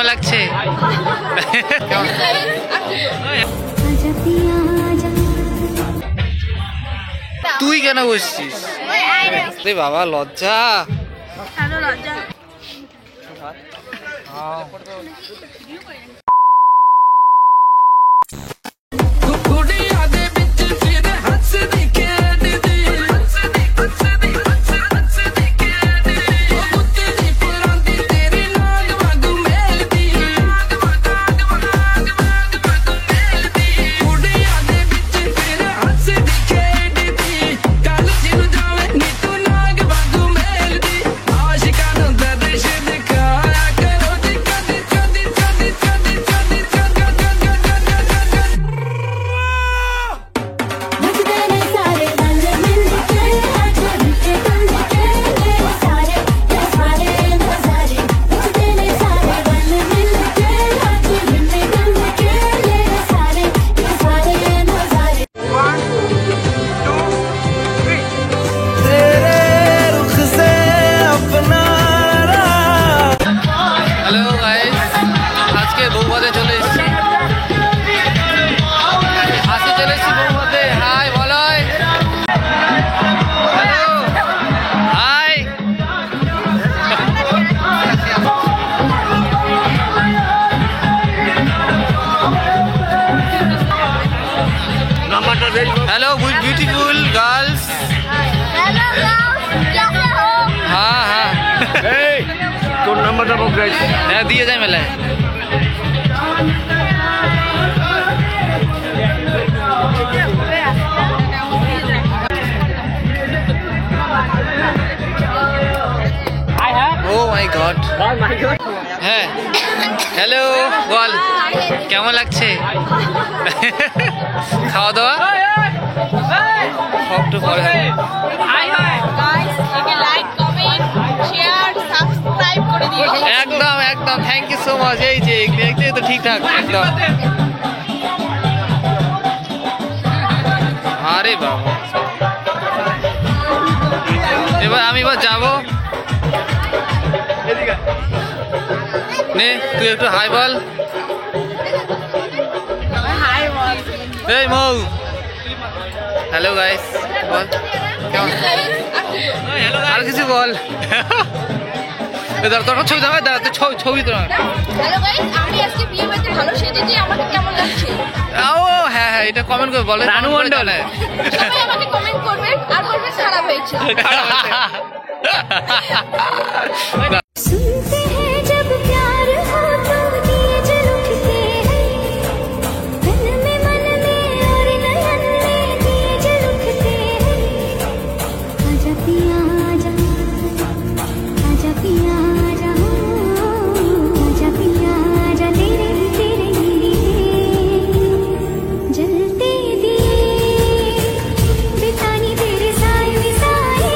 কেমন লাগছে? তুই কেন বসছিস? বাবা লজ্জা। Hello beautiful girls. हाँ हाँ तो नंबर दिए जाए मेला ओ माय गॉड। হ্যাঁ হ্যালো বল কেমন লাগছে? খাওয়া দাওয়া একটু পরে একদম একদম থ্যাংক ইউ সো মাচ। এই যে দেখতে তো ঠিকঠাক একদম। আরে বাবা এবার আমি যাবো। নে তুই একটু হাই বল। এই মৌ হ্যালো গাইস বল কেমন? আর কিছু বল। তোর ছবি দাও দাঁড়া তো ছবি তো। হ্যালো গাইস আমি আজকে বিয়ে বাড়িতে ভালো সেজেছি, আমাকে কেমন লাগছে? ও হ্যাঁ হ্যাঁ এটা কমেন্ট করে বলে। রানু মন্ডল সবাই আমাকে কমেন্ট করবেন আর বলবেন খারাপ হয়েছে। सुनते हैं जब प्यार हो तो दिए जलते हैं तन में मन में और नयन में दिए जलते हैं। आजा पिया आजा आजा पिया आजा आजा पिया आजा तेरे तेरे लिए जलते दिए बितानी तेरे साए साए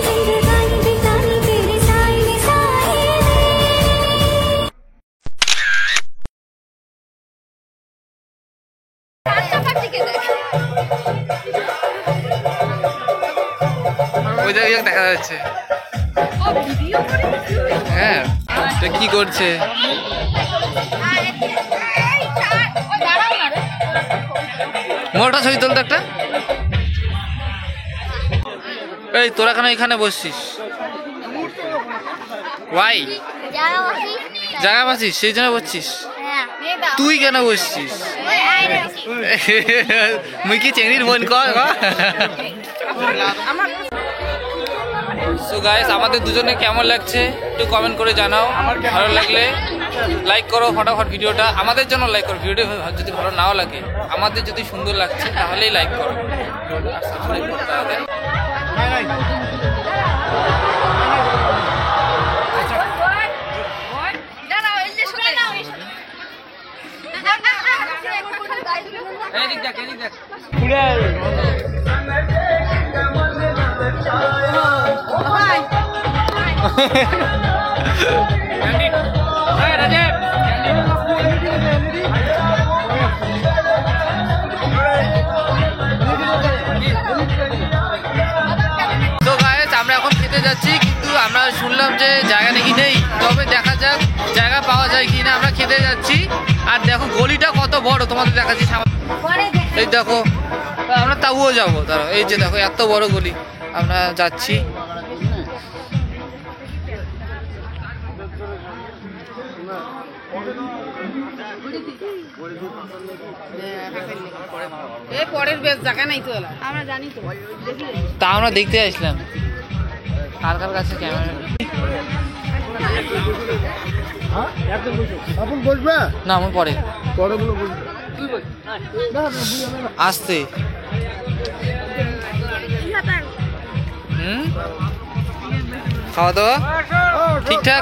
जिंदगानी बितानी तेरे साए साए। ওই জায়গায় দেখা যাচ্ছে। হ্যাঁ এটা কি করছে? মোটা ছবি তুলতো একটা। এই তোরা কেন এখানে বসছিস? ওয়াই জায়গা পাচ্ছিস সেই জন্য বসছিস? তুই কেন বসছিস? মুই কি চেংড়ির বোন কর। সো গাইস আমাদের দুজনে কেমন লাগছে একটু কমেন্ট করে জানাও। ভালো লাগলে লাইক করো ফটাফট ভিডিওটা। আমাদের জন্য লাইক করো। ভিডিও যদি ভালো নাও লাগে আমাদের যদি সুন্দর লাগছে তাহলেই লাইক করো আর সাবস্ক্রাইব করতে হবে। এদিক দেখ এদিক দেখ আমরা এখন খেতে যাচ্ছি, কিন্তু আমরা শুনলাম যে জায়গা নাকি নেই। তবে দেখা যাক, জায়গা পাওয়া যায় কি না, আমরা খেতে যাচ্ছি। আর দেখো গলিটা কত বড়, তোমাদের দেখাচ্ছি এই দেখো। আমরা তাবুও যাবো, তারা এই যে দেখো এত বড় গলি, আমরা যাচ্ছি। তা আমরা দেখতে আসলাম কার কার কাছে ক্যামেরা। না আমার পরে আসতে খাওয়া দাওয়া ঠিকঠাক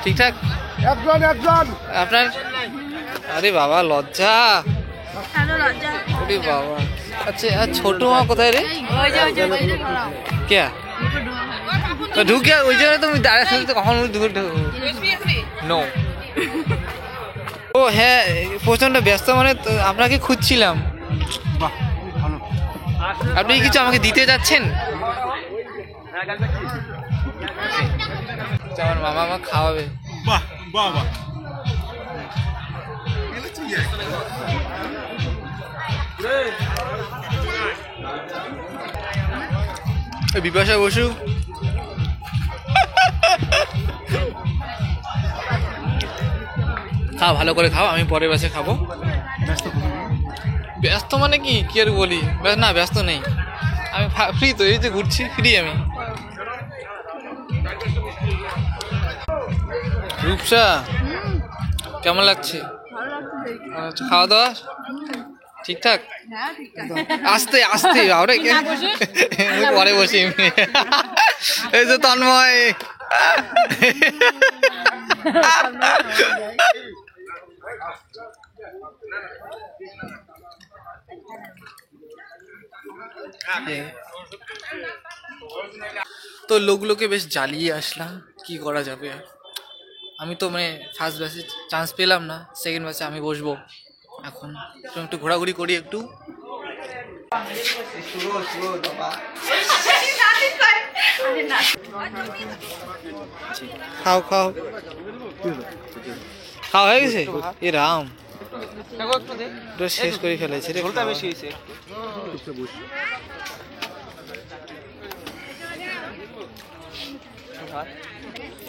ঠিকঠাক আপনার? আরে বাবা লজ্জা, আরে বাবা। আচ্ছা আর ছোট মা কোথায় রে? কে ঢুকে ওই জন্য তুমি দাঁড়িয়ে থাকতে কখন নো। ও হ্যাঁ প্রচন্ড ব্যস্ত, মানে আপনাকে খুঁজছিলাম। আপনি কিছু আমাকে দিতে যাচ্ছেন? আমার মামা আমাকে খাওয়াবে। বিপাশা বসু খাও, ভালো করে খাও, আমি পরের বাসে খাবো। ব্যস্ত মানে কি কি আর বলি, না ব্যস্ত নেই, আমি ফ্রি তো, এই যে ঘুরছি ফ্রি আমি। রূপসা কেমন লাগছে? খাওয়া দাওয়া ঠিকঠাক? আস্তে আস্তে আরে পরে বসি। এই যে তন্ময় তো লোকগুলোকে বেশ জ্বালিয়ে আসলাম, কি করা যাবে। আমি তো মানে ফার্স্ট ব্যাচে চান্স পেলাম না, সেকেন্ড ব্যাচে আমি বসবো। এখন একটু ঘোরাঘুরি করি একটু। খাও খাও খাও, হয়ে গেছে? এ রাম শেষ করে ফেলেছে রে।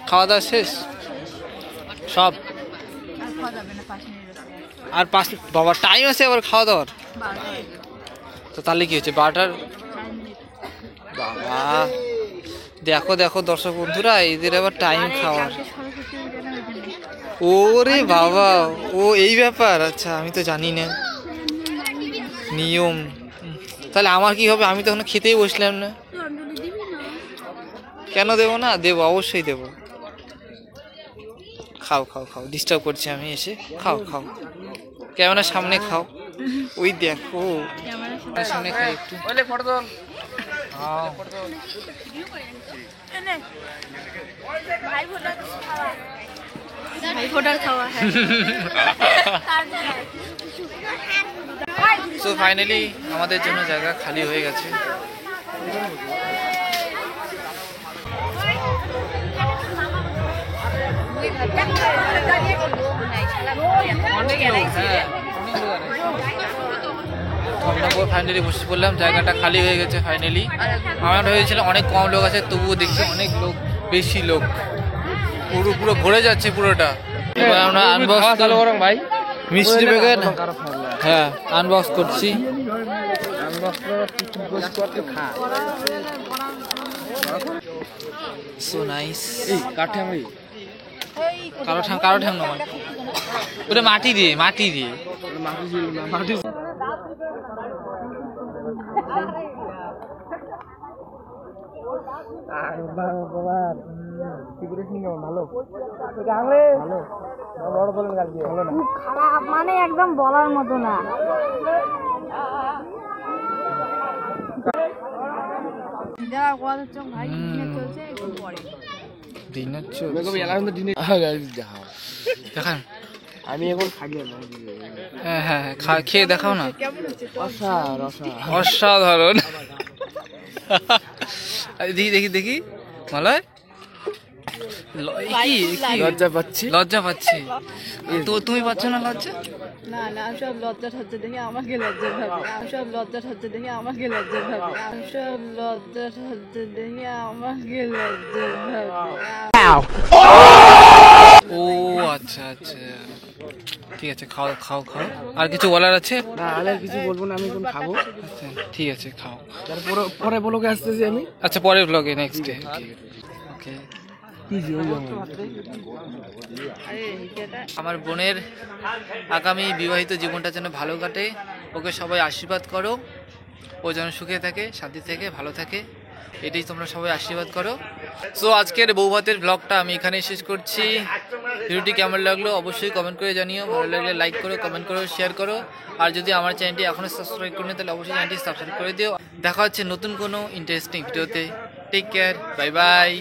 খাওয়া দাওয়া শেষ সব? আর 5 বাবা টাইম আছে আবার খাওয়া দাওয়ার? তো তাহলে কি হচ্ছে 12টার? বাবা দেখো দেখো দর্শক বন্ধুরা, এদের আবার টাইম খাওয়ার। ওরে বাবা, ও এই ব্যাপার। আচ্ছা আমি তো জানি না নিয়ম। তাহলে আমার কি হবে? আমি তো এখন খেতেই বসলাম না। কেন দেবো না? দেবো, অবশ্যই দেবো। খাও খাও খাও, ডিস্টার্ব করছি আমি এসে। খাও খাও, ক্যামেরার সামনে খাও। ওই দেখো সামনে খাই একটু। সো ফাইনালি আমাদের জন্য জায়গা খালি হয়ে গেছে। আমরা ফাইনালি বসে পড়লাম, জায়গাটা খালি হয়ে গেছে ফাইনালি। আমার হয়েছিল অনেক কম লোক আছে, তবুও দেখছি অনেক লোক, বেশি লোক, পুরো পুরো ভরে যাচ্ছে পুরোটা। এবার আমরা আনবক্স ভাই মিষ্টি প্যাকেট, হ্যাঁ আনবক্স করছি। So nice. কারো ঠ্যাং নয়, ওটা মাটি দিয়ে খারাপ মানে একদম বলার মতো না। দেখান, আমি এখন খাই না। হ্যাঁ হ্যাঁ খেয়ে দেখাও না। অসাধারণ। দেখি দেখি দেখি মালয় কি লজ্জা পাচ্ছি। লজ্জা পাচ্ছি তো তুমি পাচ্ছ না লজ্জা? না না আমি সব লজ্জা হচ্ছে দেখে আমাকে লজ্জা ভাবে, আমি সব লজ্জা হচ্ছে দেখে আমাকে লজ্জা ভাবে, আমি সব লজ্জা হচ্ছে দেখে আমাকে লজ্জা ভাবে। ও আচ্ছা আচ্ছা, ঠিক আছে, খাও খাও খাও। আর কিছু বলার আছে? না আর কিছু বলবো না, আমি এখন খাবো। আচ্ছা, ঠিক আছে, খাও। তারপর পরে বলোকে আসতেছি আমি। আচ্ছা, পরের ব্লগে নেক্সট ডে। ওকে। আমার বোনের আগামী বিবাহিত জীবনটা যেন ভালো কাটে, ওকে সবাই আশীর্বাদ করো, ও যেন সুখে থাকে, শান্তি থেকে ভালো থাকে, এটাই তোমরা সবাই আশীর্বাদ করো। সো আজকের বৌভাতের ব্লগটা আমি এখানেই শেষ করছি। ভিডিওটি কেমন লাগলো অবশ্যই কমেন্ট করে জানিও, ভালো লাগলে লাইক করো, কমেন্ট করো, শেয়ার করো। আর যদি আমার চ্যানেলটি এখনও সাবস্ক্রাইব করে তাহলে অবশ্যই চ্যানেলটি সাবস্ক্রাইব করে দিও। দেখা হচ্ছে নতুন কোনো ইন্টারেস্টিং ভিডিওতে। Take care, bye by.